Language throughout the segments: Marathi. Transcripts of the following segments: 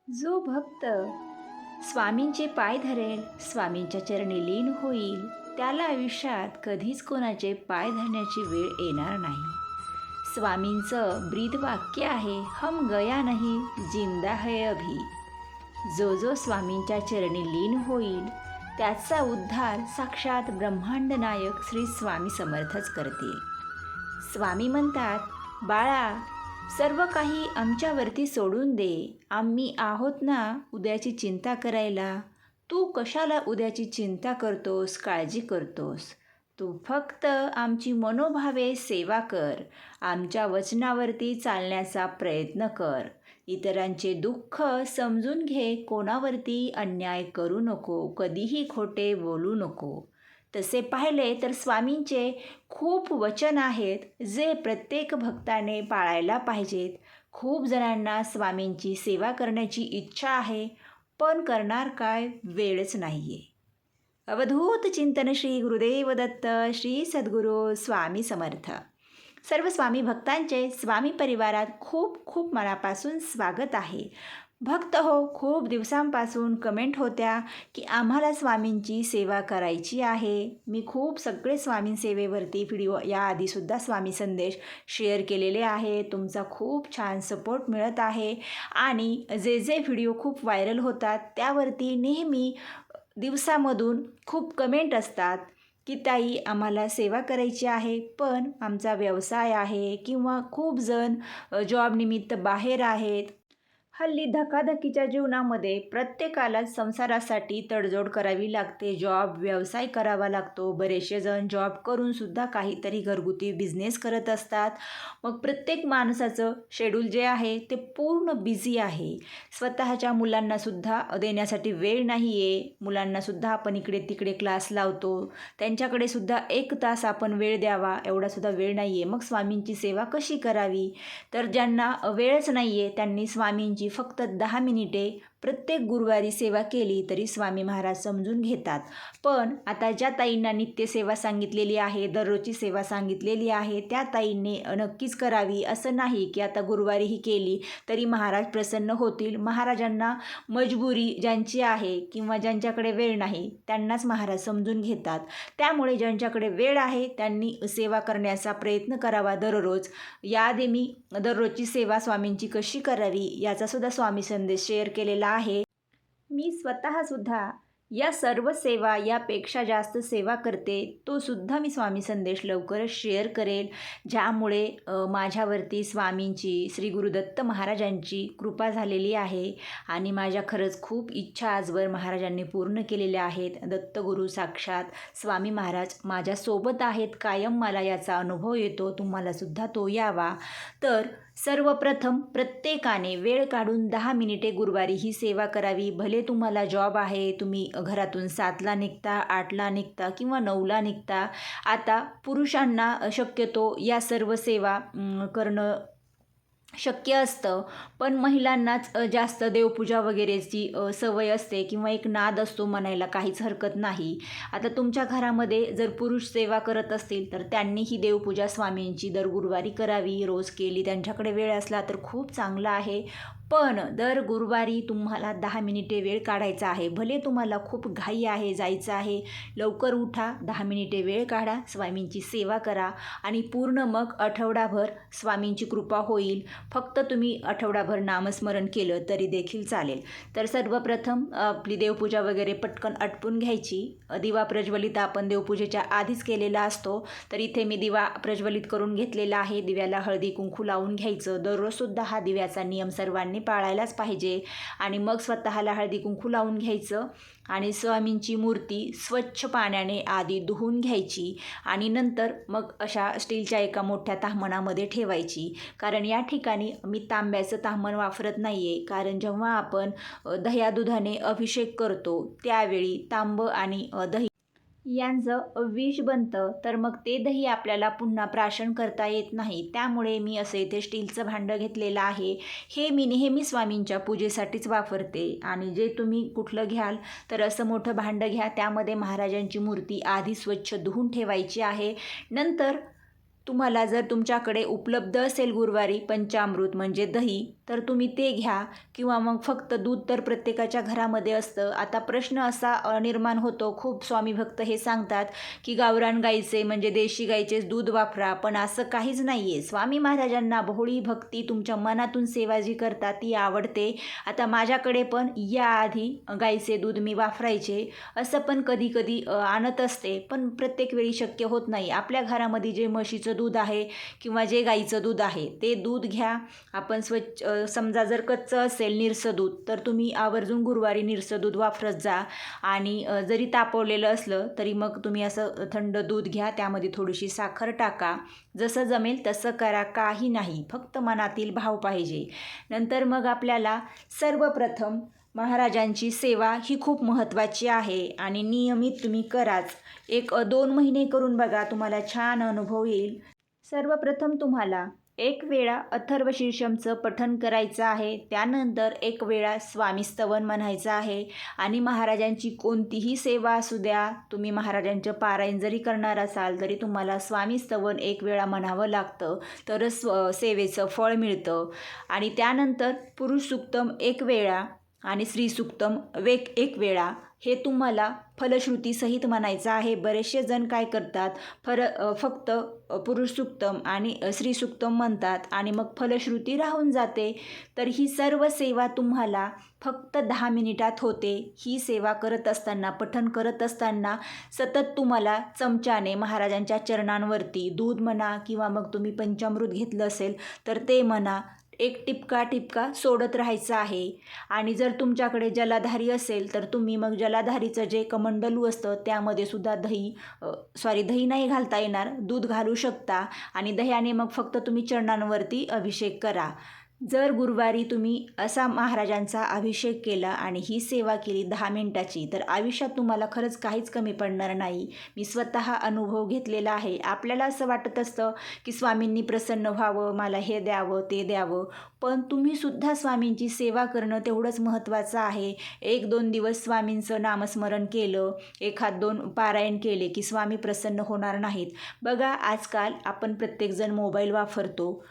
जो भक्त स्वामींचे पाय धरेल, स्वामींच्या चरणी लीन होईल, त्याला आयुष्यात कधीच कोणाचे पाय धरण्याची वेळ येणार नाही. स्वामींचं ब्रीद वाक्य आहे, हम गया नहीं जिंदा है अभी. जो जो स्वामींच्या चरणी लीन होईल, त्याचा उद्धार साक्षात ब्रह्मांड नायक श्री स्वामी समर्थच करतील. स्वामी म्हणतात, बाळा, सर्व काही आमच्यावरती सोडून दे. आम्ही आहोत ना उद्याची चिंता करायला. तू कशाला उद्याची चिंता करतोस, काळजी करतोस? तू फक्त आमची मनोभावे सेवा कर. आमच्या वचनावरती चालण्याचा प्रयत्न कर. इतरांचे दुःख समजून घे. कोणावरती अन्याय करू नको. कधीही खोटे बोलू नको. तसे पाहिले तर स्वामींचे खूप वचन आहेत जे प्रत्येक भक्ताने पाळायला पाहिजेत. खूप जणांना स्वामींची सेवा करण्याची इच्छा आहे, पण करणार काय, वेळच नाही आहे. अवधूत चिंतन श्री गुरुदेव दत्त श्री सद्गुरू स्वामी समर्थ. सर्व स्वामी भक्तांचे स्वामी परिवारात खूप खूप मनापासून स्वागत आहे. भक्त हो, खूप दिवसांपासून कमेंट होत्या की आम्हाला स्वामींची सेवा करायची आहे. मी खूप सगळे स्वामी सेवेवरती व्हिडिओ याआधीसुद्धा स्वामी संदेश शेअर केलेले आहे. तुमचा खूप छान सपोर्ट मिळत आहे आणि जे जे व्हिडिओ खूप व्हायरल होतात त्यावरती नेहमी दिवसामधून खूप कमेंट असतात की ताई, आम्हाला सेवा करायची आहे, पण आमचा व्यवसाय आहे किंवा खूप जण जॉबनिमित्त बाहेर आहेत. हल्ली धकाधकीच्या जीवनामध्ये प्रत्येकाला संसारासाठी तडजोड करावी लागते. जॉब, व्यवसाय करावा लागतो. बरेचसे जण जॉब करूनसुद्धा काहीतरी घरगुती बिझनेस करत असतात. मग प्रत्येक माणसाचं शेड्यूल जे आहे ते पूर्ण बिझी आहे. स्वतःच्या मुलांनासुद्धा देण्यासाठी वेळ नाही आहे. मुलांनासुद्धा आपण इकडे तिकडे क्लास लावतो. त्यांच्याकडेसुद्धा 1 तास आपण वेळ द्यावा, एवढासुद्धा वेळ नाही आहे. मग स्वामींची सेवा कशी करावी? तर ज्यांना वेळच नाही आहे त्यांनी स्वामींची फक्त 10 मिनिटे प्रत्येक गुरुवारी सेवा केली तरी स्वामी महाराज समजून घेतात. पण आता ज्या ताईंना नित्यसेवा सांगितलेली आहे, दररोजची सेवा सांगितलेली आहे, त्या ताईंनी नक्कीच करावी. असं नाही की आता गुरुवारीही केली तरी महाराज प्रसन्न होतील. महाराजांना मजबुरी ज्यांची आहे किंवा ज्यांच्याकडे वेळ नाही त्यांनाच महाराज समजून घेतात. त्यामुळे ज्यांच्याकडे वेळ आहे त्यांनी सेवा करण्याचा प्रयत्न करावा दररोज. याआधी मी दररोजची सेवा स्वामींची कशी करावी याचा सुद्धा स्वामी संदेश शेअर केलेला आहे. मी स्वतःसुद्धा या सर्व सेवा यापेक्षा जास्त सेवा करते. तो सुद्धा मी स्वामी संदेश लवकरच शेअर करेल, ज्यामुळे माझ्यावरती स्वामींची, श्री गुरुदत्त महाराजांची कृपा झालेली आहे आणि माझ्या खरंच खूप इच्छा आजवर महाराजांनी पूर्ण केलेल्या आहेत. दत्तगुरू साक्षात स्वामी महाराज माझ्यासोबत आहेत कायम. मला याचा अनुभव येतो, तुम्हालासुद्धा तो यावा. तर सर्वप्रथम प्रत्येकाने वेळ काढून 10 मिनिटे गुरुवारी ही सेवा करावी. भले तुम्हाला जॉब आहे, तुम्ही घरातून 7ला निघता, 8ला निघता किंवा 9ला निघता. आता पुरुषांना शक्यतो या सर्व सेवा करणं शक्य असतं, पण महिलांनाच जास्त देवपूजा वगैरेची सवय असते किंवा एक नाद असतो म्हणायला काहीच हरकत नाही. आता तुमच्या घरामध्ये जर पुरुष सेवा करत असतील तर त्यांनी ही देवपूजा स्वामींची दर गुरुवारी करावी. रोज केली, त्यांच्याकडे वेळ असला तर खूप चांगला आहे. पण दर गुरुवारी तुम्हाला 10 मिनिटे वेळ काढायचा आहे. भले तुम्हाला खूप घाई आहे, जायचं आहे, लवकर उठा, 10 मिनिटे वेळ काढा, स्वामींची सेवा करा आणि पूर्ण मग आठवडाभर स्वामींची कृपा होईल. फक्त तुम्ही आठवडाभर नामस्मरण केलं तरी देखील चालेल. तर सर्वप्रथम आपली देवपूजा वगैरे पटकन आटपून घ्यायची. दिवा प्रज्वलित आपण देवपूजेच्या आधीच केलेला असतो, तर इथे मी दिवा प्रज्वलित करून घेतलेला आहे. दिव्याला हळदी कुंकू लावून घ्यायचं. दररोजसुद्धा हा दिव्याचा नियम सर्वांनी पाळायलाच पाहिजे. आणि मग स्वतःला हळदी कुंकू लावून घ्यायचं आणि स्वामींची मूर्ती स्वच्छ पाण्याने आधी धुवून घ्यायची आणि नंतर मग अशा स्टीलच्या एका मोठ्या ताम्हणामध्ये ठेवायची. कारण या ठिकाणी मी तांब्याचं ताम्हण वापरत नाही आहे, कारण जेव्हा आपण दह्या दुधाने अभिषेक करतो त्यावेळी तांब आणि दही यांचं विष बनतं, तर मग ते दही आपल्याला पुन्हा प्राशन करता येत नाही. त्यामुळे मी असं इथे स्टीलचं भांडं घेतलेलं आहे. हे मी नेहमी स्वामींच्या पूजेसाठीच वापरते. आणि जे तुम्ही कुठलं घ्याल तर असं मोठं भांडं घ्या, त्यामध्ये महाराजांची मूर्ती आधी स्वच्छ धुवून ठेवायची आहे. नंतर तुम्हाला जर तुमच्याकडे उपलब्ध असेल गुरुवारी पंचामृत म्हणजे दही, तर तुम्ही ते घ्या किंवा मग फक्त दूध तर प्रत्येकाच्या घरामध्ये असतं. आता प्रश्न असा निर्माण होतो, खूप स्वामी भक्त हे सांगतात की गावरान गाईचे म्हणजे देशी गाईचेच दूध वापरा, पण असं काहीच नाही आहे. स्वामी महाराजांना भोळी भक्ती तुमच्या मनातून सेवा जी करतात ती आवडते. आता माझ्याकडे पण याआधी गाईचे दूध मी वापरायचे, असं पण कधी कधी आणत असते, पण प्रत्येक वेळी शक्य होत नाही. आपल्या घरामध्ये जे म्हशीचं दूध आहे किंवा जे गाईचं दूध आहे ते दूध घ्या. आपण समजा जर कच्चं असेल निरसं दूध, तर तुम्ही आवर्जून गुरुवारी निरसं दूध वापरत जा. आणि जरी तापवलेलं असलं तरी मग तुम्ही असं थंड दूध घ्या, त्यामध्ये थोडीशी साखर टाका. जसं जमेल तसं करा, काही नाही, फक्त मनातील भाव पाहिजे. नंतर मग आपल्याला सर्वप्रथम महाराजांची सेवा ही खूप महत्त्वाची आहे आणि नियमित तुम्ही कराच. 1-2 महिने करून बघा, तुम्हाला छान अनुभव येईल. सर्वप्रथम तुम्हाला 1 वेळा अथर्व शीर्षमचं पठण करायचं आहे. त्यानंतर 1 वेळा स्वामी स्तवन म्हणायचं आहे. आणि महाराजांची कोणतीही सेवा असू द्या, तुम्ही महाराजांचं पारायण जरी करणार असाल तरी तुम्हाला स्वामी स्तवन 1 वेळा म्हणावं लागतं, तरच सेवेचं फळ मिळतं. आणि त्यानंतर पुरुष सूक्तम 1 वेळा आणि स्त्री सूक्तम 1 वेळा हे तुम्हाला फलश्रुतीसहित म्हणायचं आहे. बरेचसे जण काय करतात, फक्त पुरुष सूक्तम आणि स्त्री सूक्तम म्हणतात आणि मग फलश्रुती राहून जाते. तर ही सर्व सेवा तुम्हाला फक्त 10 मिनिटात होते. ही सेवा करत असताना, पठण करत असताना सतत तुम्हाला चमच्याने महाराजांच्या चरणांवरती दूध म्हणा किंवा मग तुम्ही पंचामृत घेतलं असेल तर ते म्हणा, एक टिपका सोडत राहायचं आहे. आणि जर तुमच्याकडे जलाधारी असेल तर तुम्ही मग जलाधारीचं जे कमंडलू असतं त्यामध्ये सुद्धा दही नाही घालता येणार, दूध घालू शकता आणि दह्याने मग फक्त तुम्ही चरणांवरती अभिषेक करा. जर गुरुवारी तुम्ही असा महाराजांचा अभिषेक केला आणि ही सेवा केली 10 मिनिटाची, तर आयुष्यात तुम्हाला खरंच काहीच कमी पडणार नाही. मी स्वतः अनुभव घेतलेला आहे. आपल्याला असं वाटत असतं की स्वामींनी प्रसन्न व्हावं, मला हे द्यावं ते द्यावं, पण तुम्हीसुद्धा स्वामींची सेवा करणं तेवढंच महत्त्वाचं आहे. 1-2 दिवस स्वामींचं नामस्मरण केलं, 1-2 पारायण केले की स्वामी प्रसन्न होणार नाहीत. बघा, आजकाल आपण प्रत्येकजण मोबाईल वापरतो.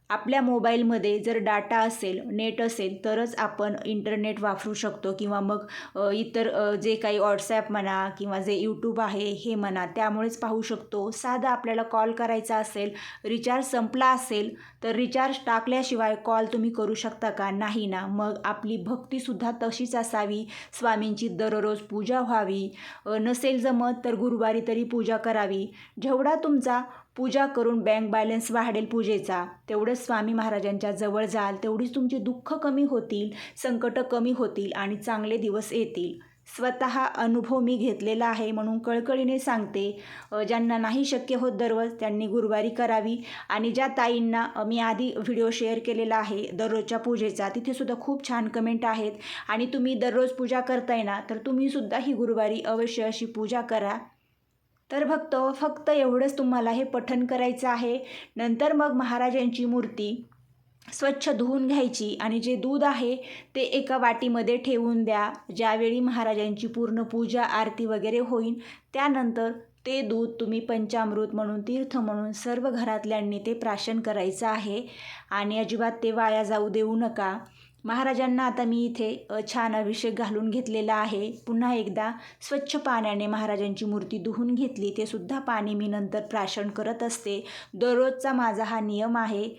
आपल्या मोबाईलमध्ये जर डाटा असेल, नेट असेल तरच आपण इंटरनेट वापरू शकतो किंवा मग इतर जे काही व्हॉट्सॲप म्हणा किंवा जे यूट्यूब आहे हे म्हणा, त्यामुळेच पाहू शकतो. साधा आपल्याला कॉल करायचा असेल, रिचार्ज संपला असेल तर रिचार्ज टाकल्याशिवाय कॉल तुम्ही करू शकता का? नाही ना. मग आपली भक्तीसुद्धा तशीच असावी. स्वामींची दररोज पूजा व्हावी. नसेल जमत तर गुरुवारी तरी पूजा करावी. जेवढा तुमचा पूजा करून बँक बॅलन्स वाढेल पूजेचा, तेवढंच स्वामी महाराजांच्या जवळ जाल, तेवढीच तुमची दुःख कमी होतील, संकट कमी होतील आणि चांगले दिवस येतील. स्वतः अनुभव मी घेतलेला आहे म्हणून कळकळीने सांगते. ज्यांना नाही शक्य होत दररोज, त्यांनी गुरुवारी करावी. आणि ज्या ताईंना मी आधी व्हिडिओ शेअर केलेला आहे दररोजच्या पूजेचा, तिथेसुद्धा खूप छान कमेंट आहेत. आणि तुम्ही दररोज पूजा करताय ना, तर तुम्हीसुद्धा ही गुरुवारी अवश्य अशी पूजा करा. तर फक्त एवढंच तुम्हाला हे पठण करायचं आहे. नंतर मग महाराजांची मूर्ती स्वच्छ धुवून घ्यायची आणि जे दूध आहे ते एका वाटीमध्ये ठेवून द्या. ज्यावेळी महाराजांची पूर्ण पूजा आरती वगैरे होईल त्यानंतर ते दूध तुम्ही पंचामृत म्हणून, तीर्थ म्हणून सर्व घरातल्यांनी ते प्राशन करायचं आहे आणि अजिबात ते वाया जाऊ देऊ नका. महाराजांना आता मी इथे छान अभिषेक घालून घेतलेला आहे. पुन्हा एकदा स्वच्छ पाण्याने महाराजांची मूर्ती धुवून घेतली. ते सुद्धा पाणी मी नंतर प्राशन करत असते. दररोजचा माझा हा नियम आहे.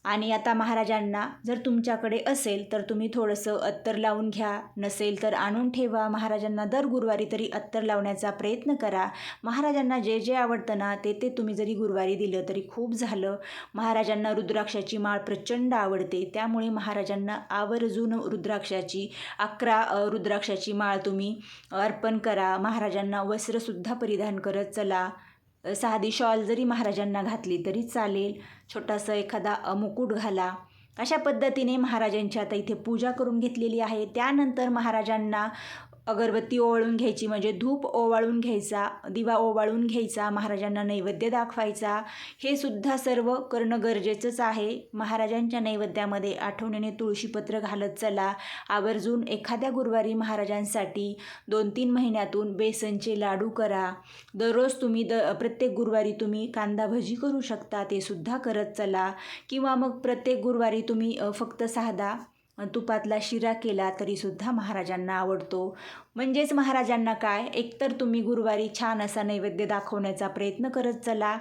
आणि आता महाराजांना जर तुमच्याकडे असेल तर तुम्ही थोडंसं अत्तर लावून घ्या, नसेल तर आणून ठेवा. महाराजांना दर गुरुवारी तरी अत्तर लावण्याचा प्रयत्न करा. महाराजांना जे जे आवडतं ना ते तुम्ही जरी गुरुवारी दिलं तरी खूप झालं. महाराजांना रुद्राक्षाची माळ प्रचंड आवडते, त्यामुळे महाराजांना आवर्जून रुद्राक्षाची 11 रुद्राक्षाची माळ तुम्ही अर्पण करा. महाराजांना वस्त्रसुद्धा परिधान करत चला. साधी शॉल जरी महाराजांना घातली तरी चालेल. छोटासा एखादा मुकुट घाला. अशा पद्धतीने महाराजांची आता इथे पूजा करून घेतलेली आहे. त्यानंतर महाराजांना अगरबत्ती ओवाळून घ्यायची, म्हणजे धूप ओवाळून घ्यायचा, दिवा ओवाळून घ्यायचा, महाराजांना नैवेद्य दाखवायचा. हे सुद्धा सर्व करणं गरजेचंच आहे. महाराजांच्या नैवेद्यामध्ये आठवणीने तुळशीपत्र घालत चला. आवर्जून एखाद्या गुरुवारी महाराजांसाठी 2-3 महिन्यातून बेसनचे लाडू करा. दररोज तुम्ही प्रत्येक गुरुवारी तुम्ही कांदा भजी करू शकता, ते सुद्धा करत चला. किंवा मग प्रत्येक गुरुवारी तुम्ही फक्त साधा तुपातला शिरा केला तरीसुद्धा महाराजांना आवडतो. म्हणजेच महाराजांना काय, एकतर तुम्ही गुरुवारी छान असा नैवेद्य दाखवण्याचा प्रयत्न करत चला,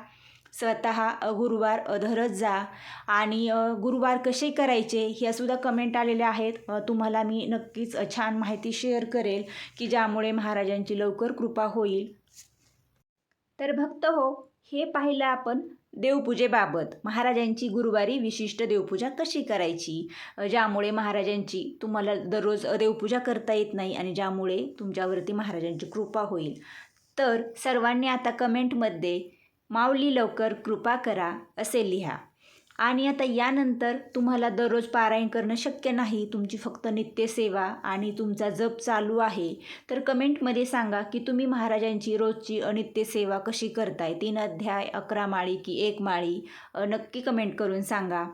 स्वतः गुरुवार धरत जा. आणि गुरुवार कसे करायचे ह्यासुद्धा कमेंट आलेल्या आहेत. तुम्हाला मी नक्कीच छान माहिती शेअर करेल की ज्यामुळे महाराजांची लवकर कृपा होईल. तर भक्त हो, हे पाहिलं आपण देवपूजेबाबत. महाराजांची गुरुवारी विशिष्ट देवपूजा कशी करायची, ज्यामुळे महाराजांची तुम्हाला दररोज देवपूजा करता येत नाही आणि ज्यामुळे तुमच्यावरती महाराजांची कृपा होईल. तर सर्वांनी आता कमेंटमध्ये माऊली लवकर कृपा करा असे लिहा. आणि आता यानंतर तुम्हाला दररोज पारायण करणं शक्य नाही, तुमची फक्त नित्यसेवा आणि तुमचा जप चालू आहे, तर कमेंटमध्ये सांगा की तुम्ही महाराजांची रोजची नित्यसेवा कशी करताय. 3 अध्याय, 11 माळी की 1 माळी, नक्की कमेंट करून सांगा.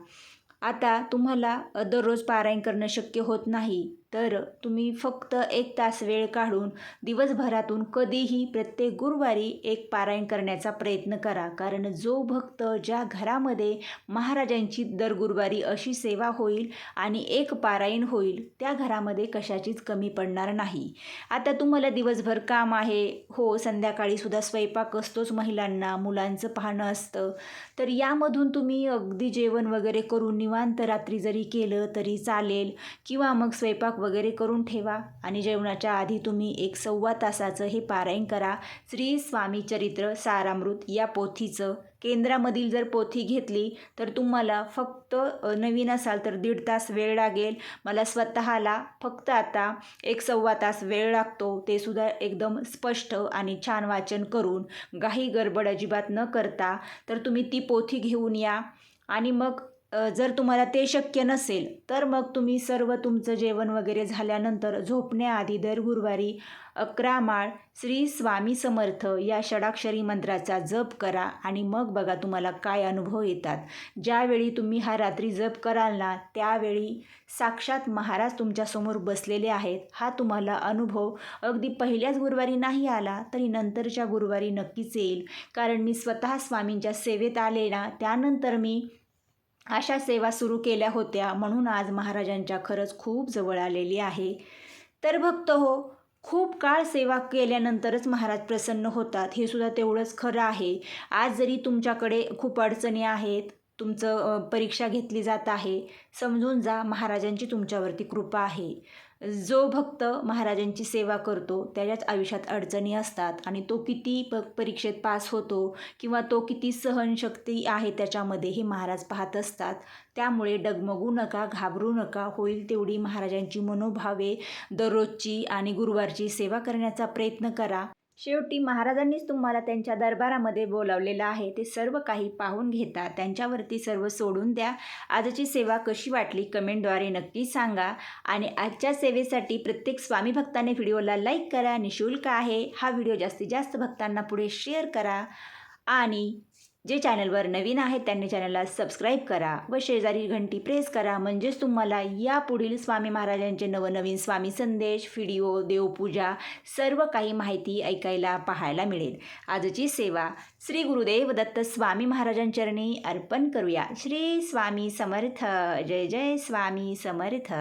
आता तुम्हाला दररोज पारायण करणं शक्य होत नाही, तर तुम्ही फक्त 1 तास वेळ काढून दिवसभरातून कधीही प्रत्येक गुरुवारी एक पारायण करण्याचा प्रयत्न करा. कारण जो भक्त ज्या घरामध्ये महाराजांची दर गुरुवारी अशी सेवा होईल आणि एक पारायण होईल, त्या घरामध्ये कशाचीच कमी पडणार नाही. आता तुम्हाला दिवसभर काम आहे, हो संध्याकाळीसुद्धा स्वयंपाक असतोच महिलांना, मुलांचं पाहणं असतं, तर यामधून तुम्ही अगदी जेवण वगैरे करून निवांत रात्री जरी केलं तरी चालेल. किंवा मग स्वयंपाक वगैरे करून ठेवा आणि जेवणाच्या आधी तुम्ही 1-1.25 तासाचं हे पारायण करा. श्री स्वामी चरित्र सारामृत या पोथीचं. केंद्रामधील जर पोथी घेतली तर तुम्हाला फक्त नवीन असाल तर 1.5 तास वेळ लागेल. मला स्वतःला फक्त आता 1-1.25 तास वेळ लागतो, ते सुद्धा एकदम स्पष्ट आणि छान वाचन करून, काही गडबड अजिबात न करता. तर तुम्ही ती पोथी घेऊन या. आणि मग जर तुम्हाला ते शक्य नसेल तर मग तुम्ही सर्व तुमचं जेवण वगैरे झाल्यानंतर झोपण्याआधी दर गुरुवारी 11 माळ श्री स्वामी समर्थ या षडाक्षरी मंत्राचा जप करा. आणि मग बघा तुम्हाला काय अनुभव येतात. ज्यावेळी तुम्ही हा रात्री जप कराल ना, त्यावेळी साक्षात महाराज तुमच्यासमोर बसलेले आहेत. हा तुम्हाला अनुभव अगदी पहिल्याच गुरुवारी नाही आला तरी नंतरच्या गुरुवारी नक्कीच येईल. कारण मी स्वतः स्वामींच्या सेवेत आले ना, त्यानंतर मी अशा सेवा सुरू केल्या होत्या, म्हणून आज महाराजांच्या खरंच खूप जवळ आलेली आहे. तर भक्त हो, खूप काळ सेवा केल्यानंतरच महाराज प्रसन्न होतात, हे सुद्धा तेवढंच खरं आहे. आज जरी तुमच्याकडे खूप अडचणी आहेत, तुमचं परीक्षा घेतली जात आहे, समजून जा महाराजांची तुमच्यावरती कृपा आहे. जो भक्त महाराजांची सेवा करतो त्याच्याच आयुष्यात अडचणी असतात आणि तो किती परीक्षेत पास होतो किंवा तो किती सहनशक्ती आहे त्याच्यामध्ये, हे महाराज पाहत असतात. त्यामुळे डगमगू नका, घाबरू नका. होईल तेवढी महाराजांची मनोभावे दररोजची आणि गुरुवारची सेवा करण्याचा प्रयत्न करा. शेवटी महाराजांनीच तुम्हाला त्यांच्या दरबारामध्ये बोलावलेलं आहे, ते सर्व काही पाहून घेतात, त्यांच्यावरती सर्व सोडून द्या. आजची सेवा कशी वाटली कमेंटद्वारे नक्की सांगा. आणि आजच्या सेवेसाठी प्रत्येक स्वामी भक्ताने व्हिडिओला लाईक करा, निःशुल्क आहे. हा व्हिडिओ जास्तीत जास्त भक्तांना पुढे शेअर करा. आणि जे चॅनलवर नवीन आहेत त्यांनी चॅनलला सबस्क्राईब करा व शेजारी घंटी प्रेस करा, म्हणजेच तुम्हाला यापुढील स्वामी महाराजांचे नवनवीन स्वामी संदेश, व्हिडिओ, देवपूजा सर्व काही माहिती ऐकायला पाहायला मिळेल. आजची सेवा श्री गुरुदेव दत्त स्वामी महाराजांचरणी अर्पण करूया. श्री स्वामी समर्थ. जय जय स्वामी समर्थ.